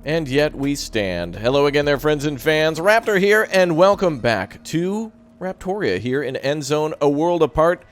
And yet we stand. Hello again there, friends and fans. Raptor here, and welcome back to Raptoria here in ENDZONE, a world apart.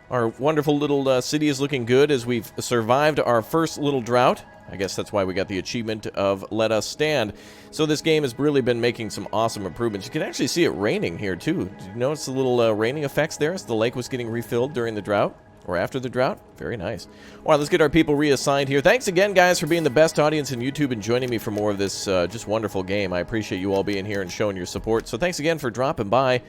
Our wonderful little city is looking good as we've survived our first little drought. I guess that's why we got the achievement of Let Us Stand. So this game has really been making some awesome improvements. You can actually see it raining here, too. Did you notice the little raining effects there as the lake was getting refilled during the drought? Or after the drought? Very nice. All right, let's get our people reassigned here. Thanks again, guys, for being the best audience in YouTube and joining me for more of this just wonderful game. I appreciate you all being here and showing your support. So thanks again for dropping by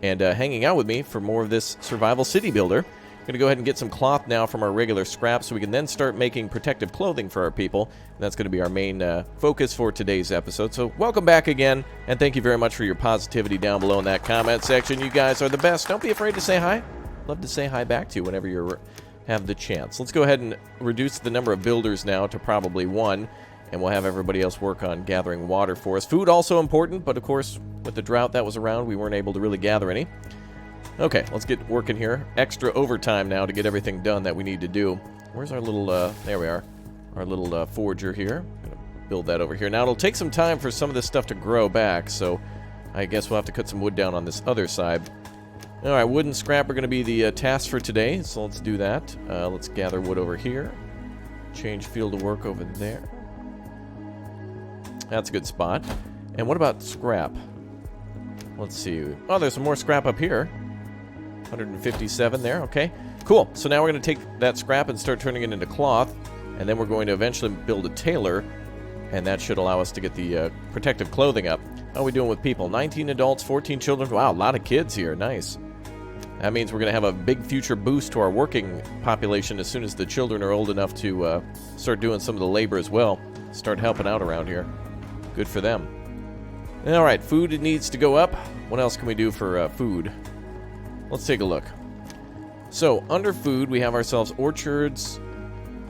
and hanging out with me for more of this survival city builder. I'm going to go ahead and get some cloth now from our regular scrap so we can then start making protective clothing for our people. And that's going to be our main focus for today's episode. So welcome back again, and thank you very much for your positivity down below in that comment section. You guys are the best. Don't be afraid to say hi. Love to say hi back to you whenever you have the chance. Let's go ahead and reduce the number of builders now to probably 1, and we'll have everybody else work on gathering water for us. Food also important, but of course, with the drought that was around, we weren't able to really gather any. Okay, let's get working here. Extra overtime now to get everything done that we need to do. Where's our little, there we are, our little forger here. Gonna build that over here. Now, it'll take some time for some of this stuff to grow back, so I guess we'll have to cut some wood down on this other side. Alright, wood and scrap are going to be the task for today, so let's do that. Let's gather wood over here. Change field of work over there. That's a good spot. And what about scrap? Let's see. Oh, there's some more scrap up here. 157 there, okay. Cool, so now we're going to take that scrap and start turning it into cloth, and then we're going to eventually build a tailor, and that should allow us to get the protective clothing up. How are we doing with people? 19 adults, 14 children. Wow, a lot of kids here. Nice. That means we're going to have a big future boost to our working population as soon as the children are old enough to start doing some of the labor as well. Start helping out around here. Good for them. All right, food needs to go up. What else can we do for food? Let's take a look. So, under food, we have ourselves orchards.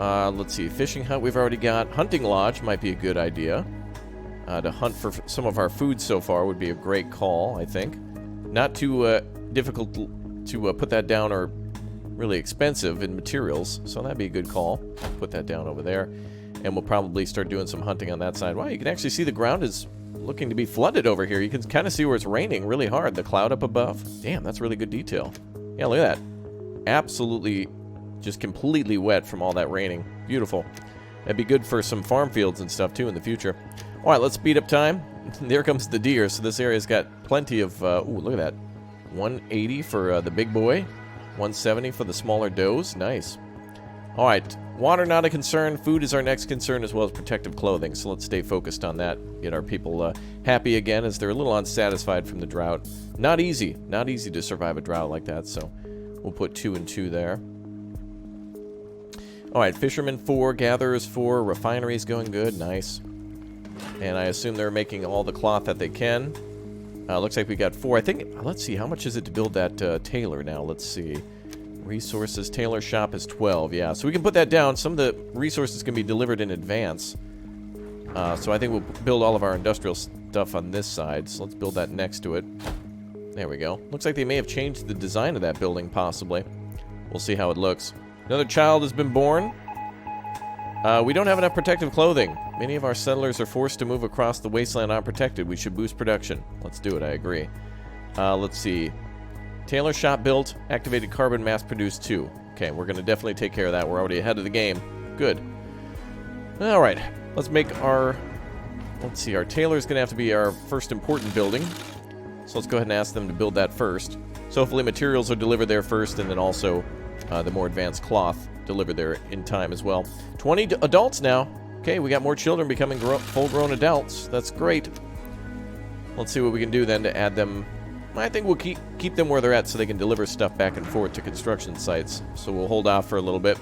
Let's see, fishing hut we've already got. Hunting lodge might be a good idea. To hunt for some of our food so far would be a great call, I think. Not too difficult to put that down or really expensive in materials, so that'd be a good call. Put that down over there, and we'll probably start doing some hunting on that side. Wow, you can actually see the ground is looking to be flooded over here. You can kind of see where it's raining really hard. The cloud up above. Damn, that's really good detail. Yeah, look at that. Absolutely just completely wet from all that raining. Beautiful. That'd be good for some farm fields and stuff, too, in the future. All right, let's speed up time. There comes the deer. So this area's got plenty of... ooh, look at that. 180 for the big boy. 170 for the smaller does. Nice. All right, water not a concern. Food is our next concern, as well as protective clothing. So let's stay focused on that. Get our people happy again, as they're a little unsatisfied from the drought. Not easy. Not easy to survive a drought like that. So we'll put 2 and 2 there. All right, fishermen 4, gatherers 4, refineries going good. Nice. And I assume they're making all the cloth that they can. Looks like we got 4. I think, let's see, how much is it to build that tailor now? Let's see. Resources, tailor shop is 12. Yeah, so we can put that down. Some of the resources can be delivered in advance. So I think we'll build all of our industrial stuff on this side. So let's build that next to it. There we go. Looks like they may have changed the design of that building, possibly. We'll see how it looks. Another child has been born. We don't have enough protective clothing. Many of our settlers are forced to move across the wasteland unprotected. We should boost production. Let's do it, I agree. Let's see. Tailor shop built. Activated carbon mass produced 2. Okay, we're going to definitely take care of that. We're already ahead of the game. Good. Alright, let's make our... Let's see, our tailor is going to have to be our first important building. So let's go ahead and ask them to build that first. So hopefully materials are delivered there first, and then also the more advanced cloth delivered there in time as well. 20 adults now. Okay, we got more children becoming full-grown adults. That's great. Let's see what we can do then to add them. I think we'll keep them where they're at so they can deliver stuff back and forth to construction sites. So we'll hold off for a little bit.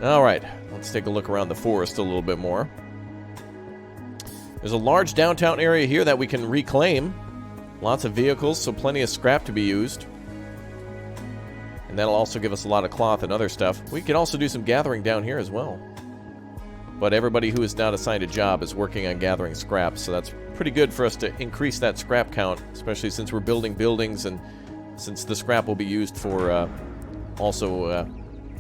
Alright, let's take a look around the forest a little bit more. There's a large downtown area here that we can reclaim. Lots of vehicles, so plenty of scrap to be used. And that'll also give us a lot of cloth and other stuff. We can also do some gathering down here as well. But everybody who is not assigned a job is working on gathering scrap, so that's pretty good for us to increase that scrap count, especially since we're building buildings and since the scrap will be used for also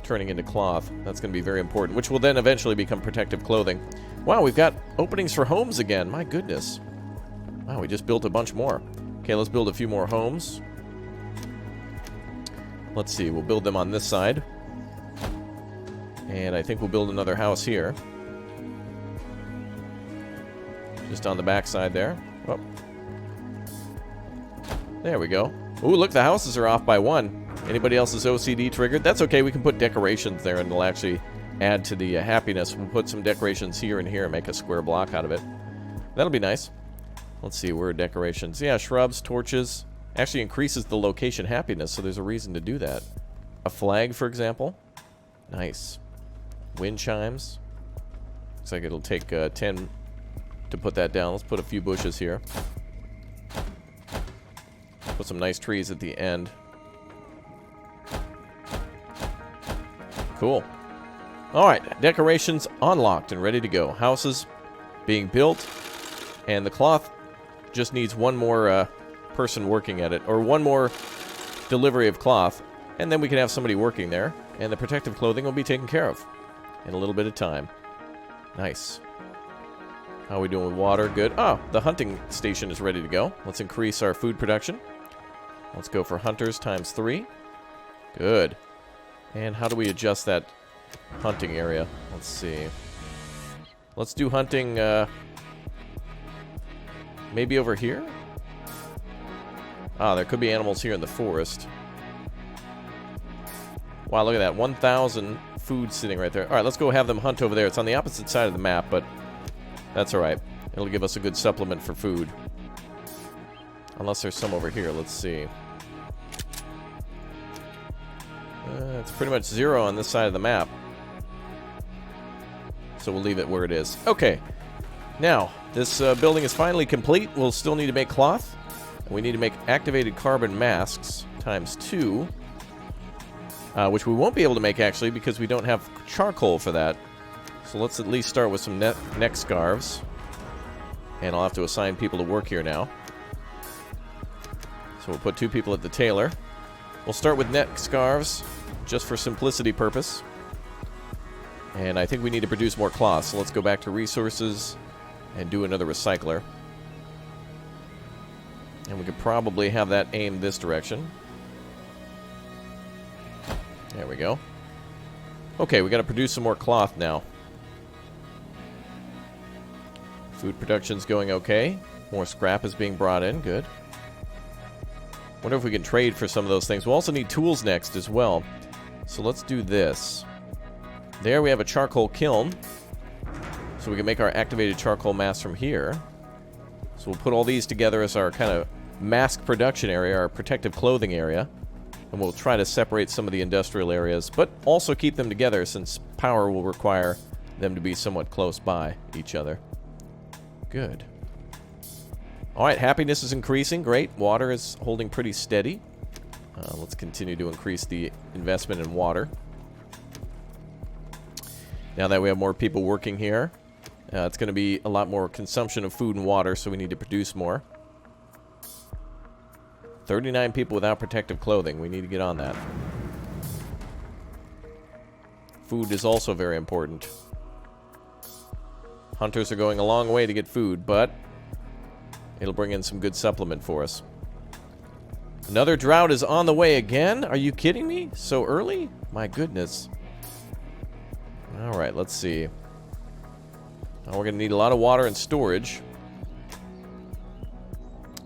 turning into cloth. That's going to be very important, which will then eventually become protective clothing. Wow, we've got openings for homes again. My goodness. Wow, we just built a bunch more. Okay, let's build a few more homes. Let's see, we'll build them on this side. And I think we'll build another house here. Just on the back side there. Oh. There we go. Ooh, look, the houses are off by 1. Anybody else's OCD triggered? That's okay, we can put decorations there and they'll actually add to the happiness. We'll put some decorations here and here and make a square block out of it. That'll be nice. Let's see, where are decorations? Yeah, shrubs, torches. Actually increases the location happiness, so there's a reason to do that. A flag, for example. Nice. Wind chimes. Looks like it'll take 10 to put that down. Let's put a few bushes here. Put some nice trees at the end. Cool. Alright, decorations unlocked and ready to go. Houses being built. And the cloth just needs one more person working at it. Or one more delivery of cloth. And then we can have somebody working there. And the protective clothing will be taken care of in a little bit of time. Nice. How are we doing with water? Good. Oh, the hunting station is ready to go. Let's increase our food production. Let's go for hunters times 3. Good. And how do we adjust that hunting area? Let's see. Let's do hunting maybe over here? Ah, there could be animals here in the forest. Wow, look at that. 1,000 food sitting right there. Alright, let's go have them hunt over there. It's on the opposite side of the map, but that's alright. It'll give us a good supplement for food. Unless there's some over here. Let's see. It's pretty much 0 on this side of the map. So we'll leave it where it is. Okay. Now, this building is finally complete. We'll still need to make cloth. We need to make activated carbon masks times 2. Which we won't be able to make, actually, because we don't have charcoal for that. So let's at least start with some neck scarves. And I'll have to assign people to work here now. So we'll put 2 people at the tailor. We'll start with neck scarves, just for simplicity purpose. And I think we need to produce more cloth, so let's go back to resources and do another recycler. And we could probably have that aimed this direction. There we go. Okay, we got to produce some more cloth now. Food production's going okay. More scrap is being brought in. Good. Wonder if we can trade for some of those things. We'll also need tools next as well. So let's do this. There we have a charcoal kiln. So we can make our activated charcoal mass from here. So we'll put all these together as our kind of mask production area, our protective clothing area. And we'll try to separate some of the industrial areas, but also keep them together since power will require them to be somewhat close by each other. Good. Alright, happiness is increasing. Great. Water is holding pretty steady. Let's continue to increase the investment in water. Now that we have more people working here, it's going to be a lot more consumption of food and water, so we need to produce more. 39 people without protective clothing. We need to get on that. Food is also very important. Hunters are going a long way to get food, but it'll bring in some good supplement for us. Another drought is on the way again? Are you kidding me? So early? My goodness. Alright, let's see. Now we're going to need a lot of water and storage.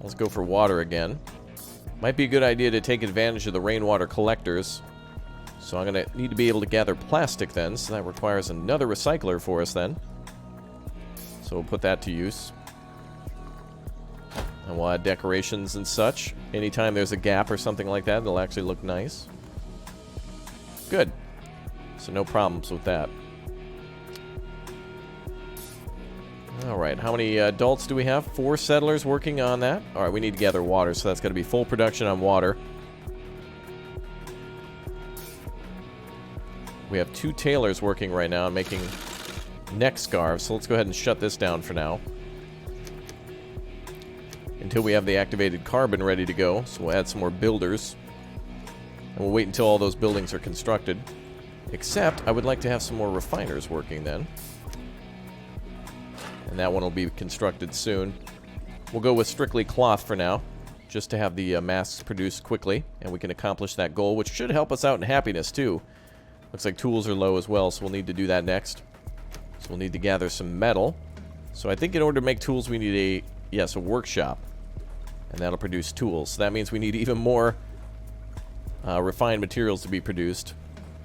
Let's go for water again. Might be a good idea to take advantage of the rainwater collectors. So I'm going to need to be able to gather plastic then. So that requires another recycler for us then. So we'll put that to use. And we'll add decorations and such. Anytime there's a gap or something like that, it'll actually look nice. Good. So no problems with that. Alright, how many adults do we have? 4 settlers working on that. Alright, we need to gather water, so that's going to be full production on water. We have 2 tailors working right now making neck scarves, so let's go ahead and shut this down for now. Until we have the activated carbon ready to go, so we'll add some more builders. And we'll wait until all those buildings are constructed. Except, I would like to have some more refiners working then. And that one will be constructed soon. We'll go with strictly cloth for now, just to have the masks produced quickly, and we can accomplish that goal, which should help us out in happiness too. Looks like tools are low as well, so we'll need to do that next. So we'll need to gather some metal. So I think in order to make tools, we need a workshop. And that'll produce tools. So that means we need even more refined materials to be produced.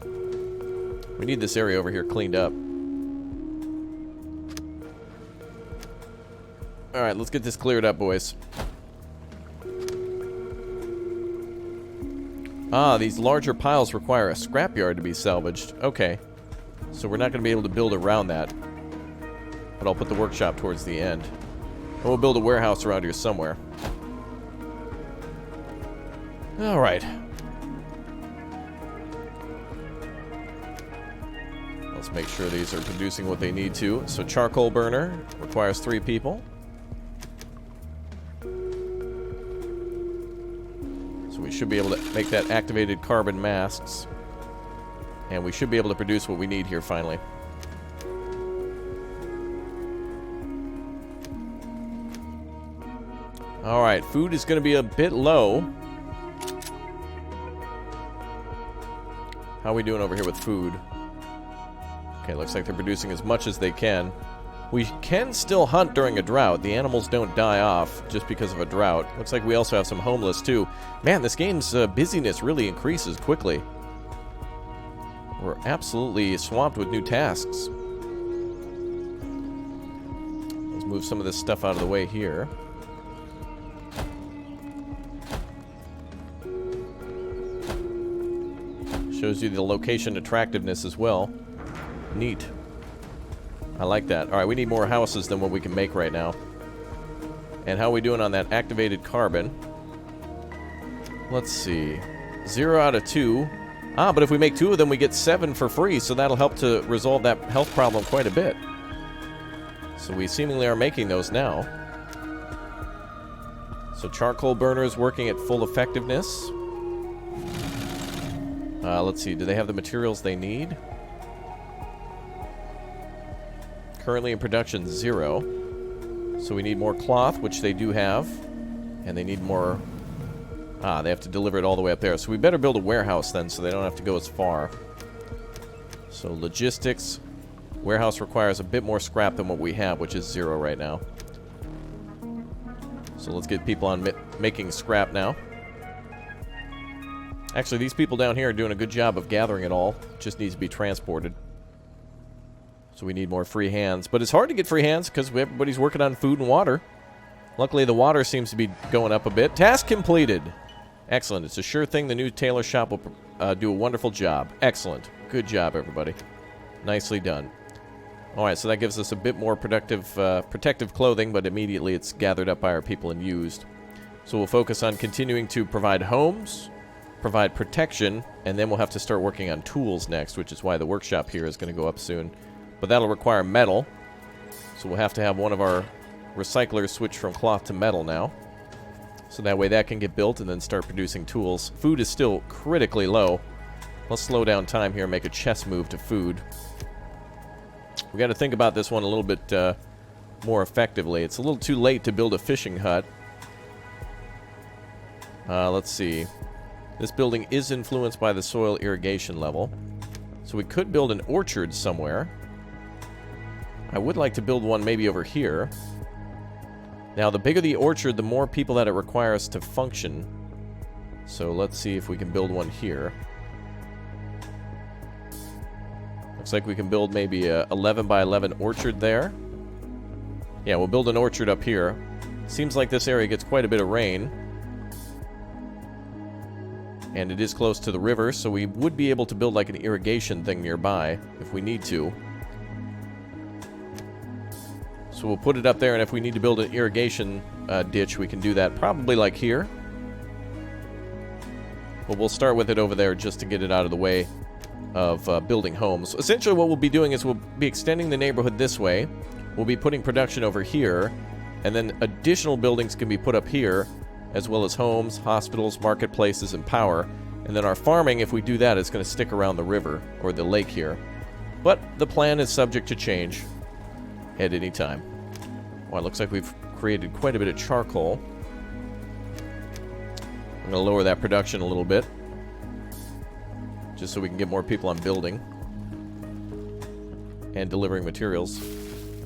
We need this area over here cleaned up. Alright, let's get this cleared up, boys. Ah, these larger piles require a scrapyard to be salvaged. Okay. So we're not going to be able to build around that. But I'll put the workshop towards the end. And we'll build a warehouse around here somewhere. Alright. Let's make sure these are producing what they need to. So charcoal burner requires 3 people. So we should be able to make that activated carbon masks. And we should be able to produce what we need here finally. Alright, food is going to be a bit low. How are we doing over here with food? Okay, looks like they're producing as much as they can. We can still hunt during a drought. The animals don't die off just because of a drought. Looks like we also have some homeless too. Man, this game's busyness really increases quickly. We're absolutely swamped with new tasks. Let's move some of this stuff out of the way here. Shows you the location attractiveness as well. Neat. I like that. Alright, we need more houses than what we can make right now. And how are we doing on that activated carbon? Let's see. 0 out of 2. Ah, but if we make 2 of them, we get 7 for free, so that'll help to resolve that health problem quite a bit. So we seemingly are making those now. So charcoal burner is working at full effectiveness. Let's see, do they have the materials they need? Currently in production, 0. So we need more cloth, which they do have. And they need more... Ah, they have to deliver it all the way up there. So we better build a warehouse then, so they don't have to go as far. So logistics. Warehouse requires a bit more scrap than what we have, which is 0 right now. So let's get people on making scrap now. Actually, these people down here are doing a good job of gathering it all. It just needs to be transported. So we need more free hands. But it's hard to get free hands because everybody's working on food and water. Luckily, the water seems to be going up a bit. Task completed. Excellent. It's a sure thing the new tailor shop will do a wonderful job. Excellent. Good job, everybody. Nicely done. Alright, so that gives us a bit more protective clothing, but immediately it's gathered up by our people and used. So we'll focus on continuing to provide homes, provide protection, and then we'll have to start working on tools next, which is why the workshop here is going to go up soon. But that'll require metal, so we'll have to have one of our recyclers switch from cloth to metal now. So that way that can get built and then start producing tools. Food is still critically low. Let's slow down time here and make a chess move to food. We got to think about this one a little bit more effectively. It's a little too late to build a fishing hut. Let's see. This building is influenced by the soil irrigation level. So we could build an orchard somewhere. I would like to build one maybe over here. Now, the bigger the orchard, the more people that it requires to function. So let's see if we can build one here. Looks like we can build maybe a 11 by 11 orchard there. Yeah, we'll build an orchard up here. Seems like this area gets quite a bit of rain. And it is close to the river, so we would be able to build like an irrigation thing nearby if we need to. So we'll put it up there, and if we need to build an irrigation ditch, we can do that probably like here. But we'll start with it over there just to get it out of the way of building homes. Essentially what we'll be doing is we'll be extending the neighborhood this way. We'll be putting production over here, and then additional buildings can be put up here, as well as homes, hospitals, marketplaces, and power. And then our farming, if we do that, is going to stick around the river or the lake here. But the plan is subject to change at any time. Well, it looks like we've created quite a bit of charcoal. I'm going to lower that production a little bit, just so we can get more people on building and delivering materials.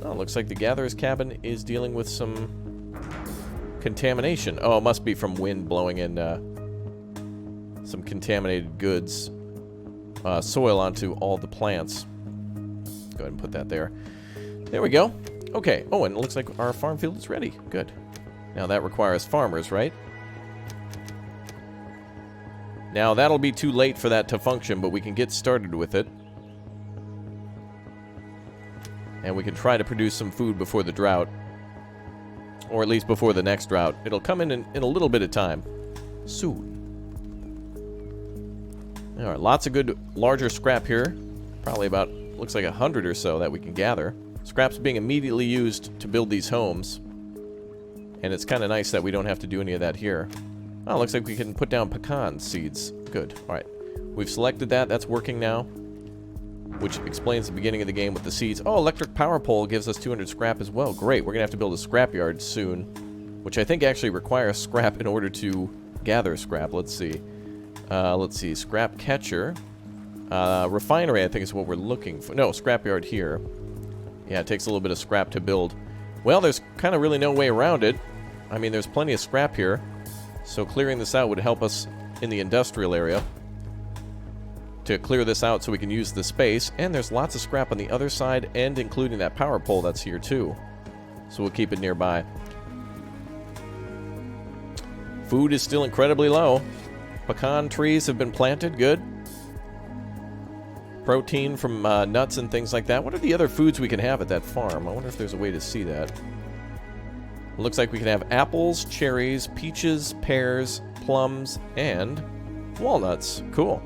Oh, it looks like the gatherer's cabin is dealing with some contamination. Oh, it must be from wind blowing in some contaminated goods, soil onto all the plants. Go ahead and put that there. There we go. Okay. Oh, and it looks like our farm field is ready. Good. Now that requires farmers, right? Now that'll be too late for that to function, but we can get started with it. And we can try to produce some food before the drought. Or at least before the next drought. It'll come in a little bit of time. Soon. Alright, lots of good larger scrap here. Probably about, looks like 100 or so that we can gather. Scrap's being immediately used to build these homes. And it's kind of nice that we don't have to do any of that here. Oh, looks like we can put down pecan seeds. Good. Alright. We've selected that. That's working now. Which explains the beginning of the game with the seeds. Oh, electric power pole gives us 200 scrap as well. Great. We're going to have to build a scrapyard soon. Which I think actually requires scrap in order to gather scrap. Let's see. Scrap catcher. Refinery, I think, is what we're looking for. No, scrapyard here. Yeah, it takes a little bit of scrap to build. Well, there's kind of really no way around it. I mean, there's plenty of scrap here. So clearing this out would help us in the industrial area. To clear this out so we can use the space. And there's lots of scrap on the other side, and including that power pole that's here too. So we'll keep it nearby. Food is still incredibly low. Pecan trees have been planted. Good. Protein from nuts and things like that. What are the other foods we can have at that farm? I wonder if there's a way to see that. It looks like we can have apples, cherries, peaches, pears, plums, and walnuts. Cool.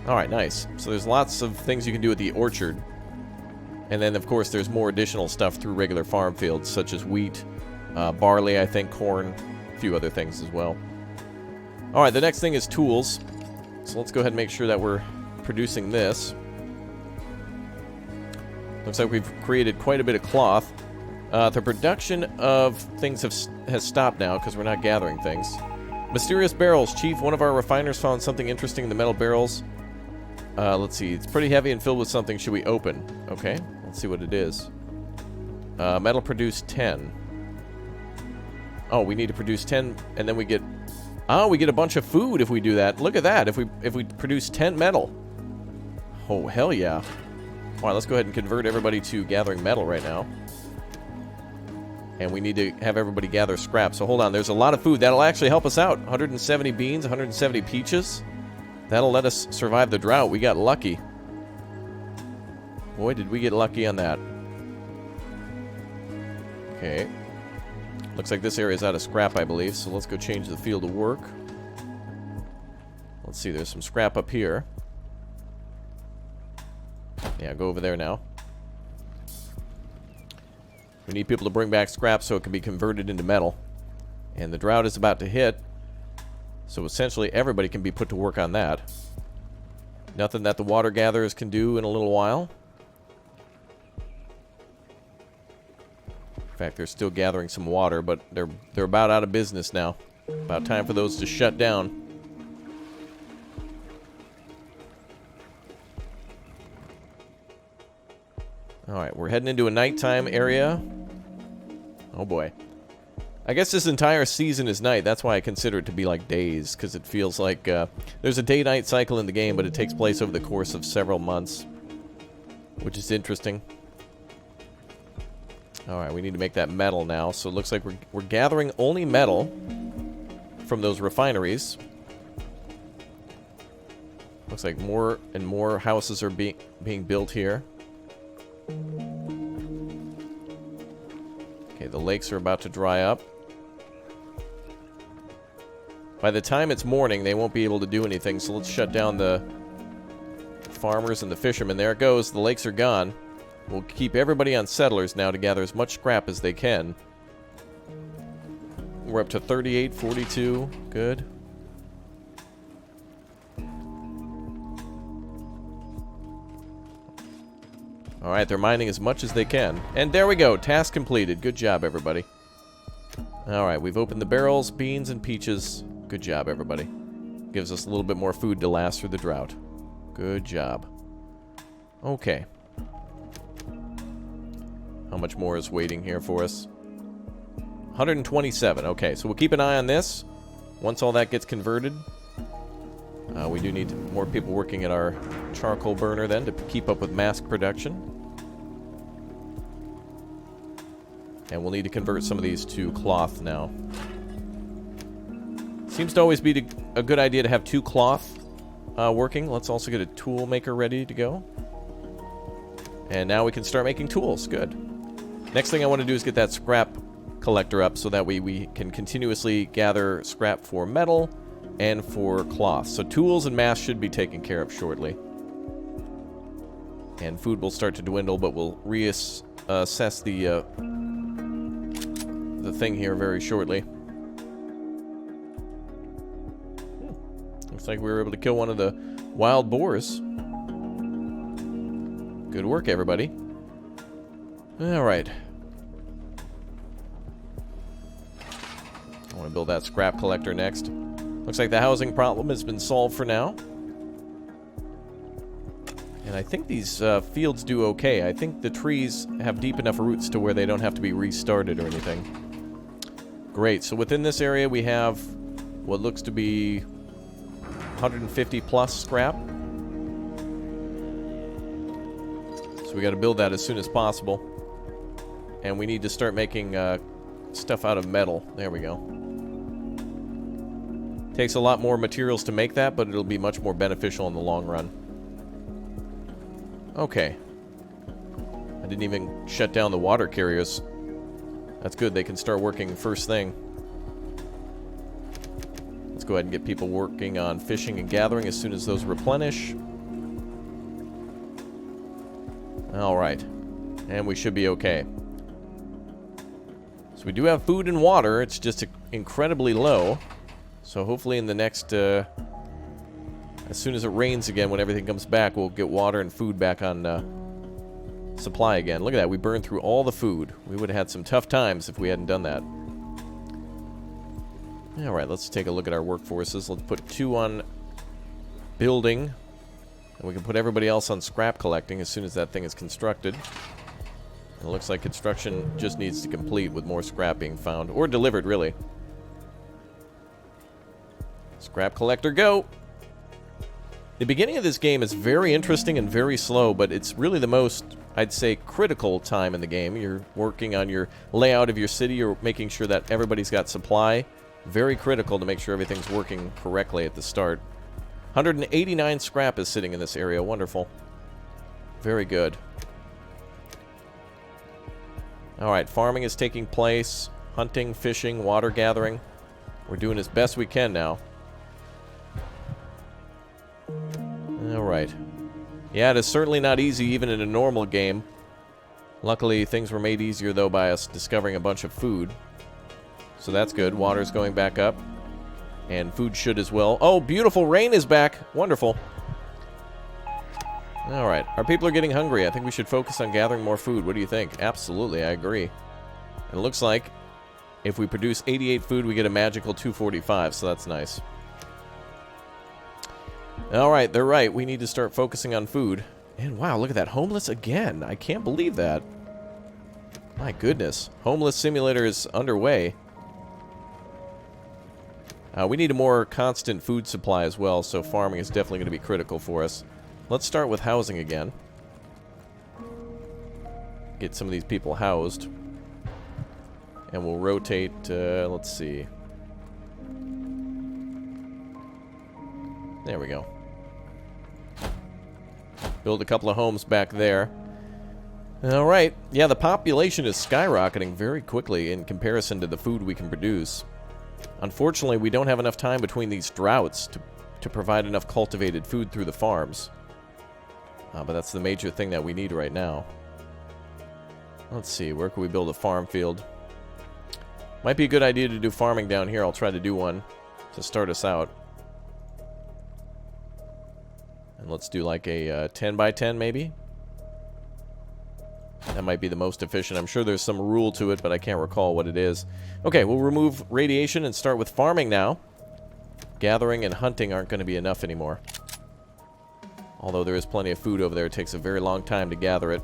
Alright, nice. So there's lots of things you can do at the orchard. And then, of course, there's more additional stuff through regular farm fields, such as wheat, barley, I think, corn, a few other things as well. Alright, the next thing is tools. So let's go ahead and make sure that we're producing this. Looks like we've created quite a bit of cloth. The production of things has stopped now because we're not gathering things. Mysterious barrels. Chief, one of our refiners found something interesting in the metal barrels. Let's see. It's pretty heavy and filled with something. Should we open? Okay. Let's see what it is. Metal produced 10. Oh, we need to produce 10, and then we get... Oh, we get a bunch of food if we do that. Look at that. If we produce 10 metal. Oh, hell yeah. Alright, let's go ahead and convert everybody to gathering metal right now. And we need to have everybody gather scrap. So hold on, there's a lot of food. That'll actually help us out. 170 beans, 170 peaches. That'll let us survive the drought. We got lucky. Boy, did we get lucky on that. Okay. Looks like this area is out of scrap, I believe. So let's go change the field of work. Let's see, there's some scrap up here. Yeah, go over there now. We need people to bring back scrap so it can be converted into metal. And the drought is about to hit. So essentially everybody can be put to work on that. Nothing that the water gatherers can do in a little while. In fact, they're still gathering some water, but they're about out of business now. About time for those to shut down. Alright, we're heading into a nighttime area. Oh boy. I guess this entire season is night. That's why I consider it to be like days, because it feels like there's a day-night cycle in the game, but it takes place over the course of several months, which is interesting. Alright, we need to make that metal now. So it looks like we're gathering only metal from those refineries. Looks like more and more houses are being built here. Okay, the lakes are about to dry up. By the time it's morning, they won't be able to do anything, so let's shut down the farmers and the fishermen. There it goes. The lakes are gone. We'll keep everybody on settlers now to gather as much scrap as they can. We're up to 38, 42. Good. Alright, they're mining as much as they can. And there we go. Task completed. Good job, everybody. Alright, we've opened the barrels, beans, and peaches. Good job, everybody. Gives us a little bit more food to last through the drought. Good job. Okay. How much more is waiting here for us? 127. Okay, so we'll keep an eye on this. Once all that gets converted, we do need more people working at our charcoal burner then to keep up with mask production. And we'll need to convert some of these to cloth now. Seems to always be a good idea to have 2 cloth working. Let's also get a tool maker ready to go. And now we can start making tools. Good. Next thing I want to do is get that scrap collector up so that we can continuously gather scrap for metal and for cloth. So tools and mass should be taken care of shortly. And food will start to dwindle, but we'll reassess the thing here very shortly. Looks like we were able to kill one of the wild boars. Good work, everybody. Alright. I want to build that scrap collector next. Looks like the housing problem has been solved for now. And I think these fields do okay. I think the trees have deep enough roots to where they don't have to be restarted or anything. Great. So within this area we have what looks to be 150 plus scrap. So we got to build that as soon as possible. And we need to start making stuff out of metal. There we go. Takes a lot more materials to make that, but it'll be much more beneficial in the long run. Okay. I didn't even shut down the water carriers. That's good. They can start working first thing. Let's go ahead and get people working on fishing and gathering as soon as those replenish. Alright. And we should be okay. So we do have food and water. It's just incredibly low. So hopefully in the next, as soon as it rains again, when everything comes back, we'll get water and food back on supply again. Look at that. We burned through all the food. We would have had some tough times if we hadn't done that. Alright, let's take a look at our workforces. Let's put 2 on building. And we can put everybody else on scrap collecting as soon as that thing is constructed. It looks like construction just needs to complete with more scrap being found. Or delivered, really. Scrap collector, go! The beginning of this game is very interesting and very slow, but it's really the most, I'd say, critical time in the game. You're working on your layout of your city. You're making sure that everybody's got supply. Very critical to make sure everything's working correctly at the start. 189 scrap is sitting in this area. Wonderful. Very good. Alright, farming is taking place. Hunting, fishing, water gathering. We're doing as best we can now. Alright. Yeah, it is certainly not easy even in a normal game. Luckily, things were made easier, though, by us discovering a bunch of food. So that's good. Water's going back up. And food should as well. Oh, beautiful. Rain is back. Wonderful. Alright. Our people are getting hungry. I think we should focus on gathering more food. What do you think? Absolutely, I agree. And it looks like if we produce 88 food, we get a magical 245, so that's nice. Alright, they're right. We need to start focusing on food. And wow, look at that. Homeless again. I can't believe that. My goodness. Homeless simulator is underway. We need a more constant food supply as well, so farming is definitely going to be critical for us. Let's start with housing again. Get some of these people housed. And we'll rotate, let's see. There we go. Build a couple of homes back there. Alright, yeah, the population is skyrocketing very quickly in comparison to the food we can produce. Unfortunately, we don't have enough time between these droughts to provide enough cultivated food through the farms. But that's the major thing that we need right now. Let's see, where can we build a farm field? Might be a good idea to do farming down here. I'll try to do one to start us out. And let's do like a 10 by 10 maybe. That might be the most efficient. I'm sure there's some rule to it, but I can't recall what it is. Okay, we'll remove radiation and start with farming now. Gathering and hunting aren't going to be enough anymore. Although there is plenty of food over there, it takes a very long time to gather it.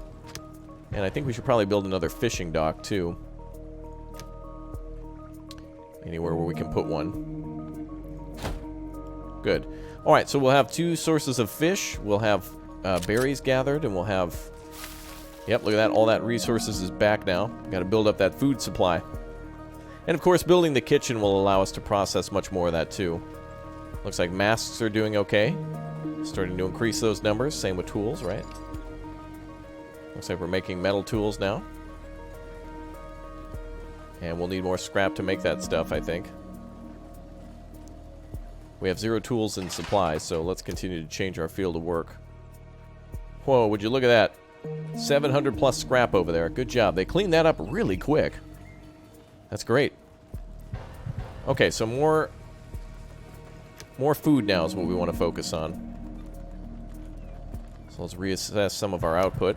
And I think we should probably build another fishing dock, too. Anywhere where we can put one. Good. Alright, so we'll have 2 sources of fish. We'll have berries gathered, and we'll have... Yep, look at that. All that resources is back now. Got to build up that food supply. And, of course, building the kitchen will allow us to process much more of that, too. Looks like masks are doing okay. Starting to increase those numbers. Same with tools, right? Looks like we're making metal tools now. And we'll need more scrap to make that stuff, I think. We have 0 tools in supply, so let's continue to change our field of work. Whoa, would you look at that? 700 plus scrap over there. Good job. They cleaned that up really quick. That's great. Okay, so more food now is what we want to focus on. So let's reassess some of our output.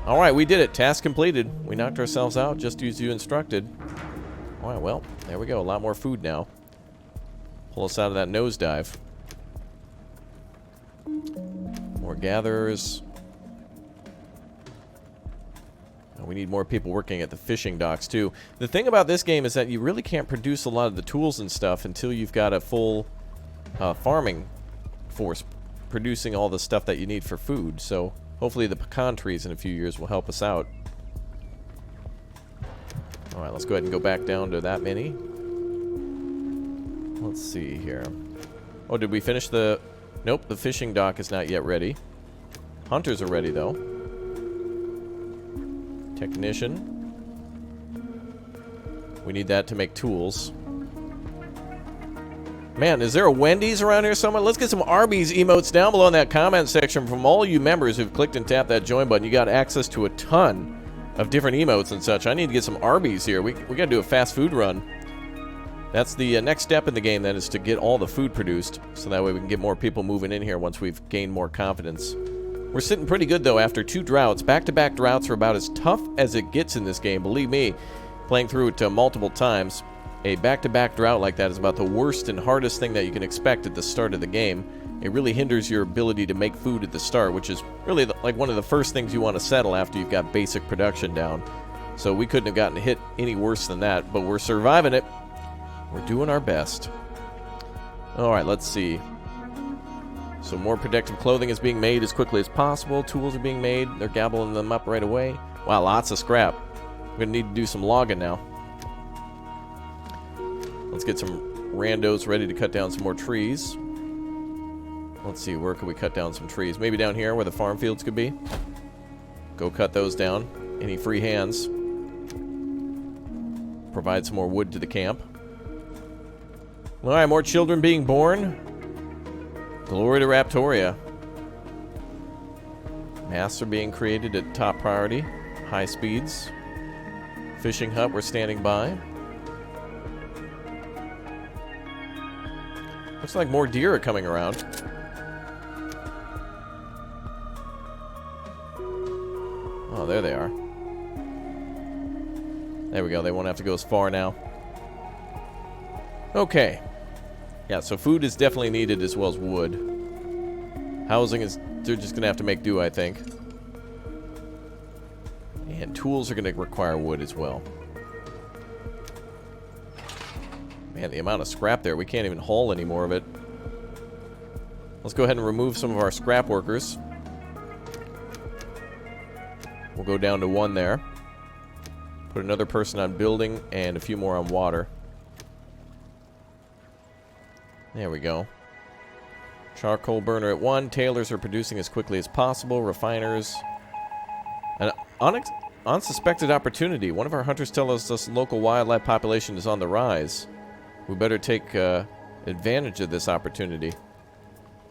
Alright, we did it. Task completed. We knocked ourselves out just as you instructed. Alright, well, there we go. A lot more food now. Pull us out of that nosedive. More gatherers. We need more people working at the fishing docks, too. The thing about this game is that you really can't produce a lot of the tools and stuff until you've got a full farming force producing all the stuff that you need for food. So hopefully the pecan trees in a few years will help us out. Alright, let's go ahead and go back down to that many. Let's see here. Oh, did we finish the... Nope, the fishing dock is not yet ready. Hunters are ready, though. Technician. We need that to make tools. Man, is there a Wendy's around here somewhere? Let's get some Arby's emotes down below in that comment section from all you members who've clicked and tapped that join button. You got access to a ton of different emotes and such. I need to get some Arby's here. We got to do a fast food run. That's the next step in the game, then, is to get all the food produced. So that way we can get more people moving in here once we've gained more confidence. We're sitting pretty good, though, after 2 droughts. Back-to-back droughts are about as tough as it gets in this game. Believe me, playing through it multiple times, a back-to-back drought like that is about the worst and hardest thing that you can expect at the start of the game. It really hinders your ability to make food at the start, which is really like one of the first things you want to settle after you've got basic production down. So we couldn't have gotten hit any worse than that, but we're surviving it. We're doing our best. Alright, let's see. So more protective clothing is being made as quickly as possible. Tools are being made. They're gobbling them up right away. Wow, lots of scrap. We're going to need to do some logging now. Let's get some randos ready to cut down some more trees. Let's see, where can we cut down some trees? Maybe down here where the farm fields could be. Go cut those down. Any free hands. Provide some more wood to the camp. Alright, more children being born. Glory to Raptoria. Masts are being created at top priority. High speeds. Fishing hut, we're standing by. Looks like more deer are coming around. Oh, there they are. There we go. They won't have to go as far now. Okay. Yeah, so food is definitely needed as well as wood. Housing is... They're just going to have to make do, I think. And tools are going to require wood as well. Man, the amount of scrap there. We can't even haul any more of it. Let's go ahead and remove some of our scrap workers. We'll go down to 1 there. Put another person on building and a few more on water. There we go. Charcoal burner at 1. Tailors are producing as quickly as possible. Refiners. An unsuspected opportunity. One of our hunters tells us local wildlife population is on the rise. We better take advantage of this opportunity.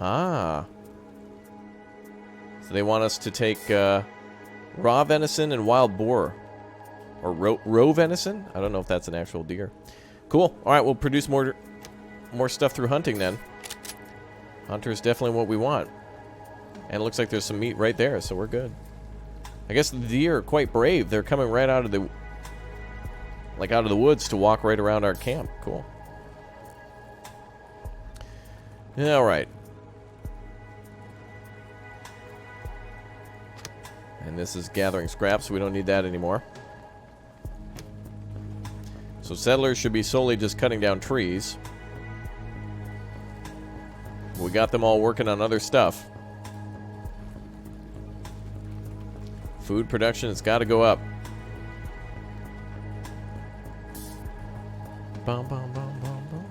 Ah. So they want us to take raw venison and wild boar. Or roe venison? I don't know if that's an actual deer. Cool. Alright, we'll produce more stuff through hunting then. Hunter is definitely what we want. And it looks like there's some meat right there, so we're good. I guess the deer are quite brave. They're coming right out of the... like out of the woods to walk right around our camp. Cool. Yeah, alright. And this is gathering scraps, so we don't need that anymore. So settlers should be solely just cutting down trees. We got them all working on other stuff. Food production has got to go up. Bum, bum, bum, bum, bum.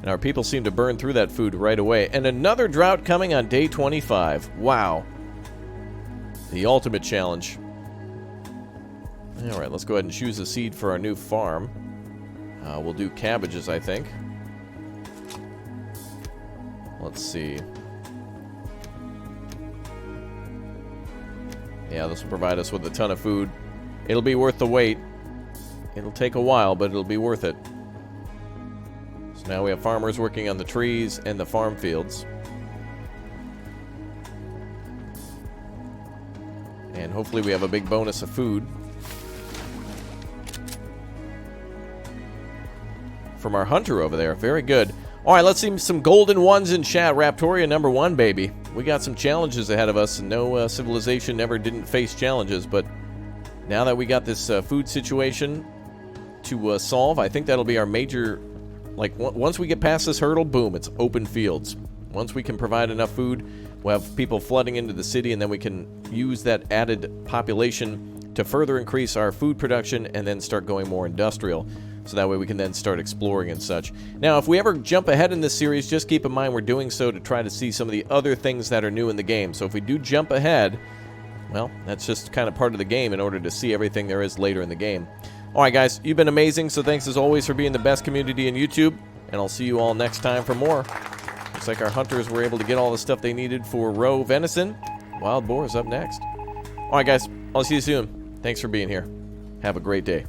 And our people seem to burn through that food right away. And another drought coming on day 25. Wow. The ultimate challenge. Alright, let's go ahead and choose a seed for our new farm. We'll do cabbages, I think. Let's see. Yeah, this will provide us with a ton of food. It'll be worth the wait. It'll take a while, but it'll be worth it. So now we have farmers working on the trees and the farm fields. And hopefully we have a big bonus of food from our hunter over there. Very good. Alright, let's see some golden ones in chat. Raptoria number 1, baby. We got some challenges ahead of us. No civilization ever didn't face challenges, but now that we got this food situation to solve, I think that'll be our major... like, once we get past this hurdle, boom, it's open fields. Once we can provide enough food, we'll have people flooding into the city, and then we can use that added population to further increase our food production and then start going more industrial. So that way we can then start exploring and such. Now, if we ever jump ahead in this series, just keep in mind we're doing so to try to see some of the other things that are new in the game. So if we do jump ahead, well, that's just kind of part of the game in order to see everything there is later in the game. Alright guys, you've been amazing, so thanks as always for being the best community in YouTube, and I'll see you all next time for more. Looks like our hunters were able to get all the stuff they needed for roe venison. Wild boar is up next. Alright guys, I'll see you soon. Thanks for being here. Have a great day.